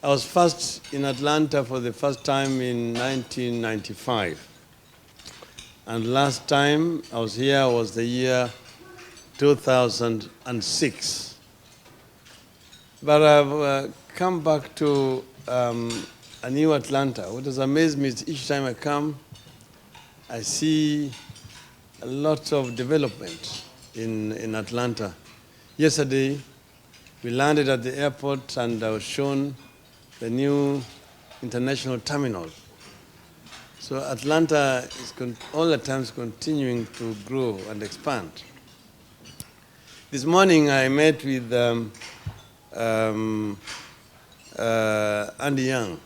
I was first in Atlanta for the first time in 1995. And last time I was here was the year 2006. But I've come back to a new Atlanta. What has amazed me is each time I come, I see a lot of development in Atlanta. Yesterday, we landed at the airport and I was shown the new international terminal. So Atlanta is all the times continuing to grow and expand. This morning I met with Andy Young.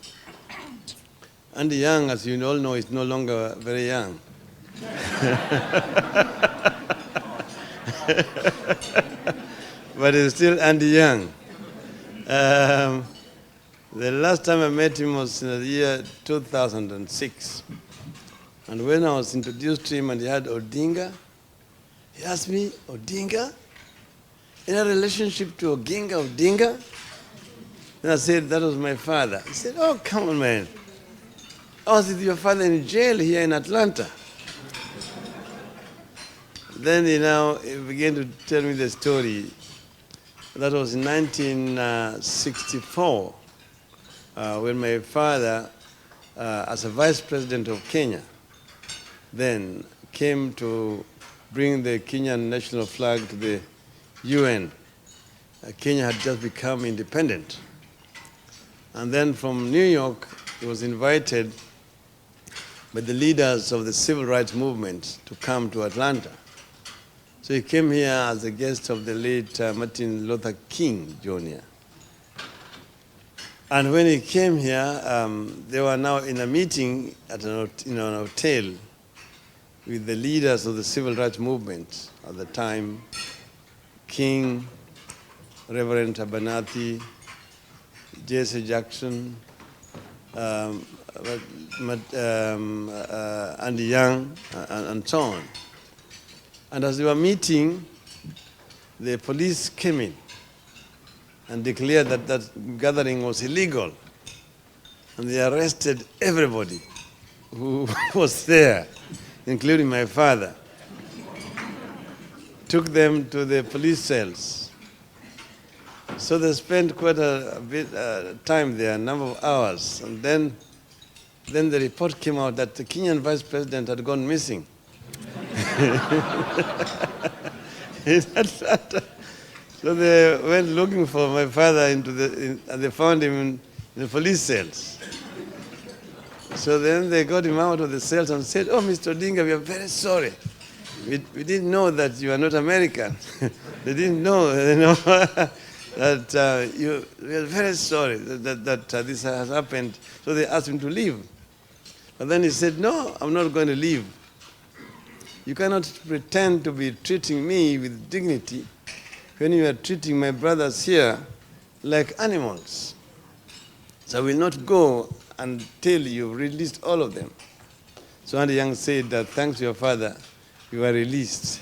Andy Young, as you all know, is no longer very young. But he's still Andy Young. The last time I met him was in the year 2006. And when I was introduced to him and he had Odinga, he asked me, Odinga? In a relationship to Odinga? And I said, that was my father. He said, oh, come on, man. I was with your father in jail here in Atlanta. Then he began to tell me the story. That was in 1964, when my father, as a vice president of Kenya, then came to bring the Kenyan national flag to the UN. Kenya had just become independent. And then from New York, he was invited by the leaders of the civil rights movement to come to Atlanta. So he came here as a guest of the late Martin Luther King, Jr. And when he came here, they were now in a meeting at an hotel with the leaders of the civil rights movement at the time, King, Reverend Abernathy, Jesse Jackson, Andy Young, and so on. And as they were meeting, the police came in and declared that that gathering was illegal. And they arrested everybody who was there, including my father. Took them to the police cells. So they spent quite a bit time there, a number of hours. And then the report came out that the Kenyan vice president had gone missing. So they went looking for my father and they found him in the police cells. So then they got him out of the cells and said, oh, Mr. Odinga, we are very sorry. We didn't know that you are not American. They didn't know, that we are very sorry that this has happened. So they asked him to leave. But then he said, no, I'm not going to leave. You cannot pretend to be treating me with dignity when you are treating my brothers here like animals. So I will not go until you've released all of them. So Andy Young said that thanks to your father, you are released.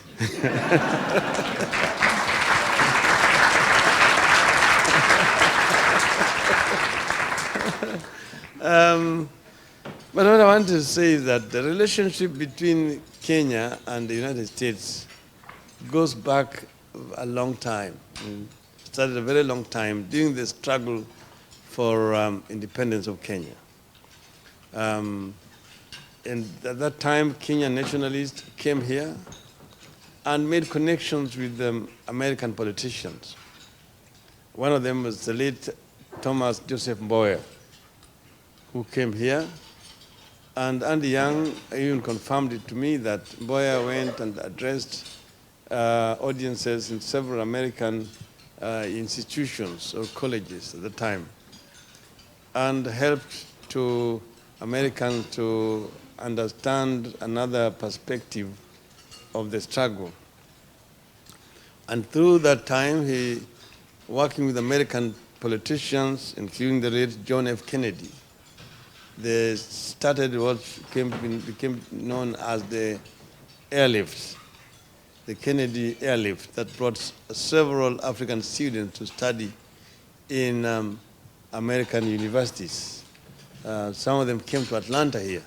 But what I want to say is that the relationship between Kenya and the United States goes back a long time. It started a very long time during the struggle for independence of Kenya. And at that time, Kenyan nationalists came here and made connections with American politicians. One of them was the late Thomas Joseph Mboya, who came here. And Andy Young even confirmed it to me that Mboya went and addressed audiences in several American institutions or colleges at the time and helped to Americans to understand another perspective of the struggle. And through that time, he, working with American politicians, including the late John F. Kennedy, they started what became known as the airlift, the Kennedy airlift that brought several African students to study in American universities. Some of them came to Atlanta here.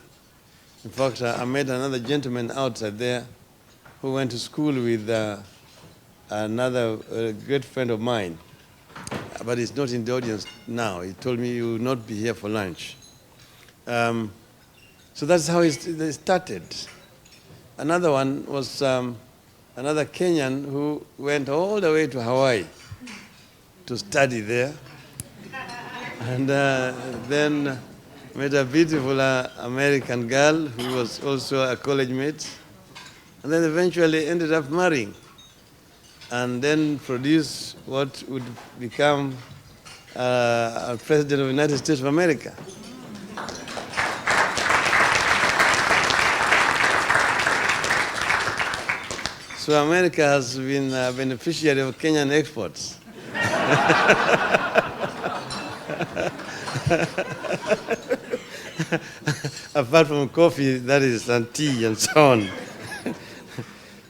In fact, I met another gentleman outside there who went to school with another good friend of mine, but he's not in the audience now. He told me he will not be here for lunch. So that's how it started. Another one was another Kenyan who went all the way to Hawaii to study there. And then met a beautiful American girl who was also a college mate. And then eventually ended up marrying. And then produced what would become a president of the United States of America. So America has been a beneficiary of Kenyan exports. Apart from coffee, that is, and tea and so on.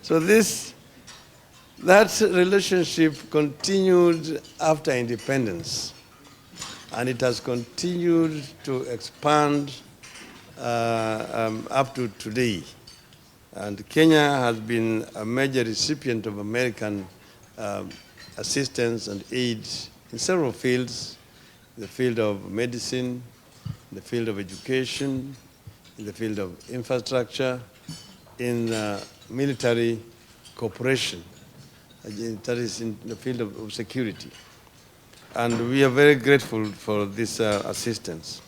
So that relationship continued after independence, and it has continued to expand up to today. And Kenya has been a major recipient of American assistance and aid in several fields: the field of medicine, in the field of education, in the field of infrastructure, in military cooperation, that is in the field of security. And we are very grateful for this assistance.